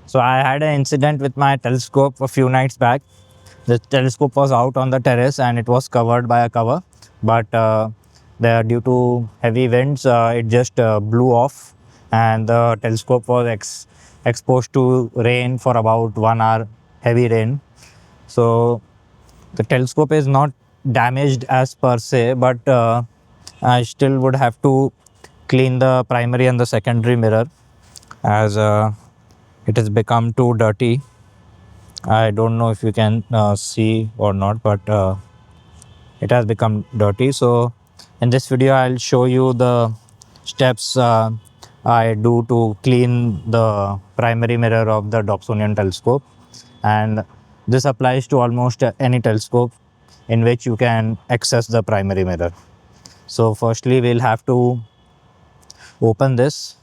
So I had an incident with my telescope a few nights back. The telescope was out on the terrace and it was covered by a cover, but due to heavy winds, it just blew off, and the telescope was exposed to rain for about 1 hour, heavy rain. So the telescope is not damaged as per se, but I still would have to clean the primary and the secondary mirror as it has become too dirty. I don't know if you can see or not, but it has become dirty. So in this video I'll show you the steps I do to clean the primary mirror of the Dobsonian telescope, and this applies to almost any telescope in which you can access the primary mirror. So firstly we'll have to open this.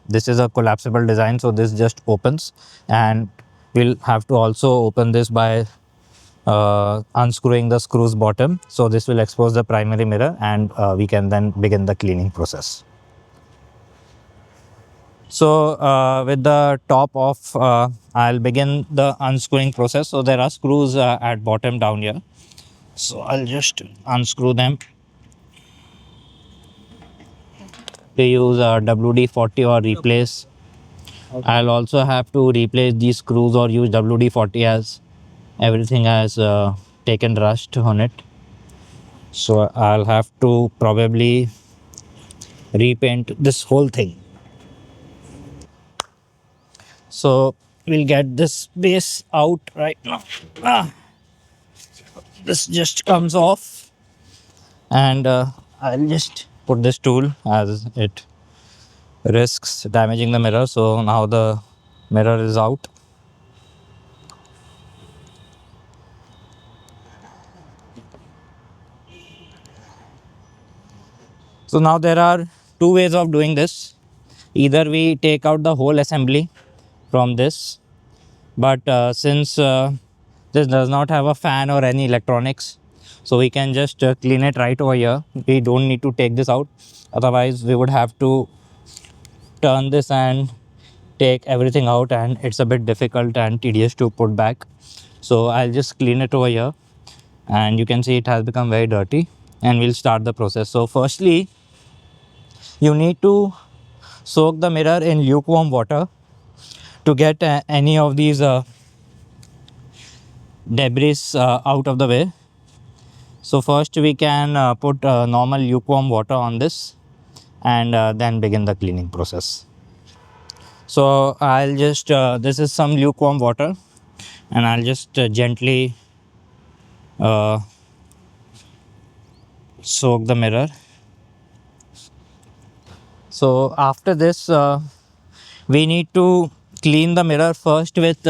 This is a collapsible design, so this just opens, and we'll have to also open this by unscrewing the screws bottom. So this will expose the primary mirror, and we can then begin the cleaning process. So with the top off, I'll begin the unscrewing process. So there are screws at bottom down here. So I'll just unscrew them. To use WD-40 or replace. Okay. I'll also have to replace these screws or use WD-40 as everything has taken rust on it. So I'll have to probably repaint this whole thing. So we'll get this base out right now. This just comes off, and I'll just put this tool as it risks damaging the mirror. So now the mirror is out. So now there are two ways of doing this. Either we take out the whole assembly from this, but since this does not have a fan or any electronics, so we can just clean it right over here. We don't need to take this out, otherwise we would have to turn this and take everything out, and it's a bit difficult and tedious to put back. So I'll just clean it over here, and you can see it has become very dirty, and we'll start the process. So firstly, you need to soak the mirror in lukewarm water to get any of these debris out of the way. So first we can put normal lukewarm water on this, and then begin the cleaning process. So I'll just this is some lukewarm water, and I'll just gently soak the mirror. So after this we need to clean the mirror first with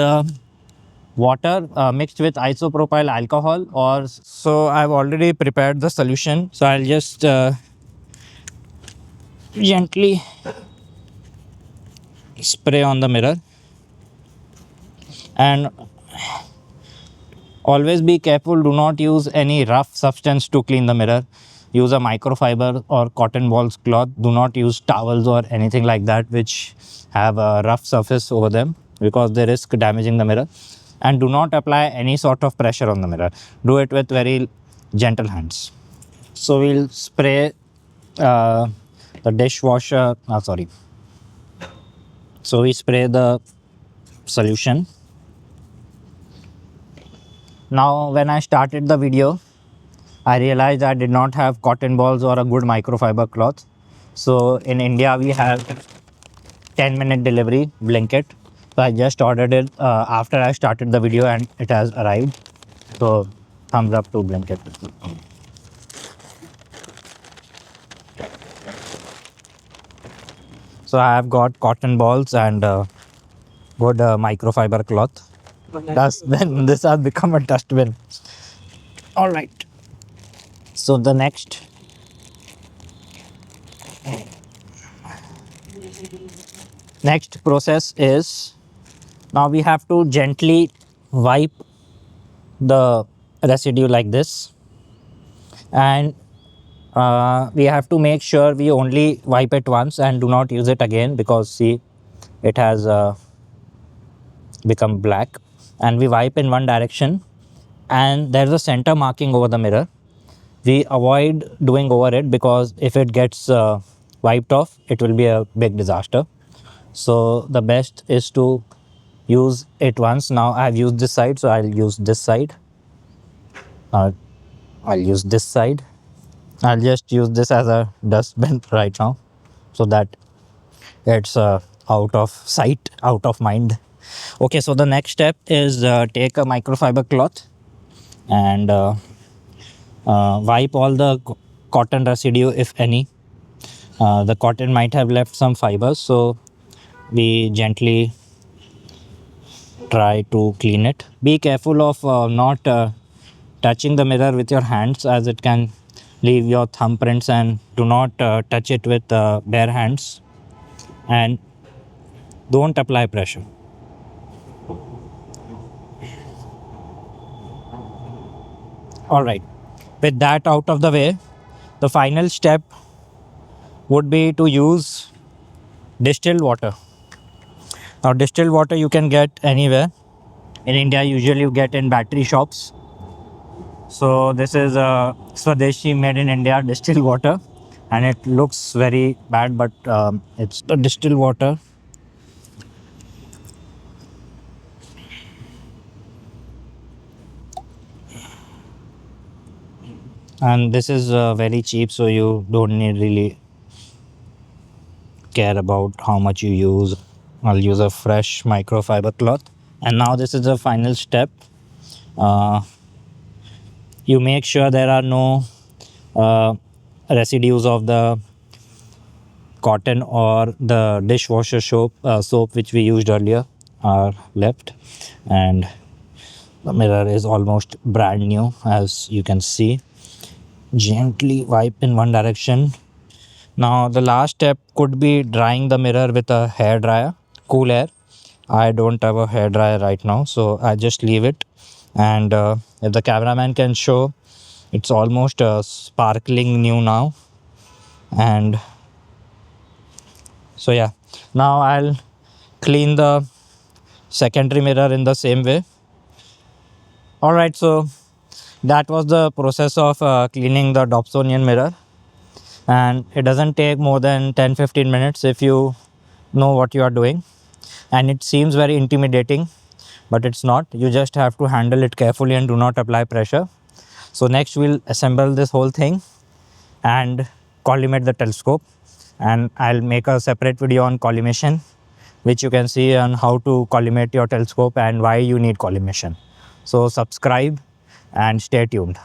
water mixed with isopropyl alcohol, or so I've already prepared the solution. So I'll just gently spray on the mirror, and always be careful, do not use any rough substance to clean the mirror. Use a microfiber or cotton balls cloth. Do not use towels or anything like that which have a rough surface over them, because they risk damaging the mirror. And do not apply any sort of pressure on the mirror. Do it with very gentle hands. So we'll spray the dishwasher, sorry. So we spray the solution. Now when I started the video, I realized I did not have cotton balls or a good microfiber cloth. So in India we have 10-minute delivery blanket. So I just ordered it after I started the video, and it has arrived. So thumbs up to blanket. So I have got cotton balls and good microfiber cloth. Dustbin. This has become a dustbin. All right. So the next process is, now we have to gently wipe the residue like this, and we have to make sure we only wipe it once and do not use it again, because see, it has become black, and we wipe in one direction, and there's a center marking over the mirror. We avoid doing over it because if it gets wiped off, it will be a big disaster. So the best is to use it once. Now I've used this side, so I'll use this side. uh, I'll use this side. I'll just use this as a dustbin right now, so that it's out of sight, out of mind. Okay, so the next step is take a microfiber cloth and wipe all the cotton residue, if any. The cotton might have left some fibers, so we gently try to clean it. Be careful of not touching the mirror with your hands, as it can leave your thumbprints, and do not touch it with bare hands, and don't apply pressure. All right, with that out of the way, the final step would be to use distilled water. Now, distilled water you can get anywhere. In India, usually you get in battery shops. So this is a Swadeshi made in India distilled water, and it looks very bad, but it's the distilled water. And this is very cheap, so you don't need really care about how much you use. I'll use a fresh microfiber cloth. And now this is the final step. You make sure there are no residues of the cotton or the dishwasher soap which we used earlier are left, and the mirror is almost brand new, as you can see. Gently wipe in one direction. Now the last step could be drying the mirror with a hair dryer, cool air. I don't have a hair dryer right now, so I just leave it. And if the cameraman can show, it's almost sparkling new now. And so yeah, now I'll clean the secondary mirror in the same way. All right, so that was the process of cleaning the Dobsonian mirror, and it doesn't take more than 10-15 minutes if you know what you are doing. And it seems very intimidating, but it's not. You just have to handle it carefully and do not apply pressure. So next we'll assemble this whole thing and collimate the telescope, and I'll make a separate video on collimation, which you can see on how to collimate your telescope and why you need collimation. So subscribe and stay tuned.